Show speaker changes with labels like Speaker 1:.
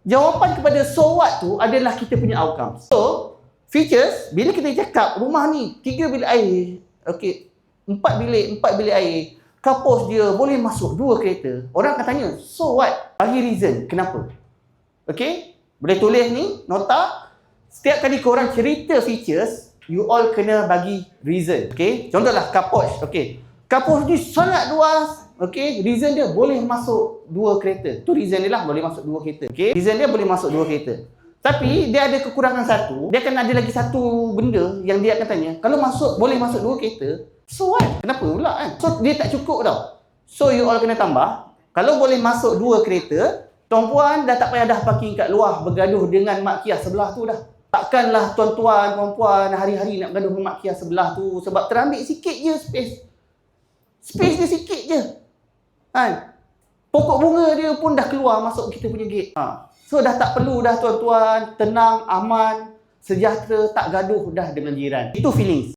Speaker 1: Jawapan kepada so what tu adalah kita punya outcome. So, features, bila kita cakap rumah ni 3 bilik air, okey, 4 bilik air, kapus dia boleh masuk 2 kereta. Orang akan tanya, so what? Bagi reason, kenapa? Okey? Boleh tulis ni, nota. Setiap kali korang cerita features, you all kena bagi reason. Okey? Contohlah kapus. Okey. Kapus ni sangat luas. Okey, reason dia boleh masuk 2 kereta. Tu reason dia lah, boleh masuk 2 kereta. Okey, reason dia boleh masuk 2 kereta. Tapi dia ada kekurangan satu. Dia akan ada lagi satu benda yang dia akan tanya. Kalau boleh masuk 2 kereta, so what? Kenapa pula kan? So dia tak cukup tau. So you all kena tambah. Kalau boleh masuk 2 kereta, tuan-puan dah tak payah dah parking kat luar bergaduh dengan mak Kia sebelah tu dah. Takkanlah tuan-tuan, puan-puan hari-hari nak bergaduh dengan mak Kia sebelah tu sebab terambil sikit je space. Space dia sikit je. Kan? Pokok bunga dia pun dah keluar masuk kita punya gate. So dah tak perlu dah tuan-tuan, tenang, aman, sejahtera, tak gaduh dah dengan jiran. Itu feelings.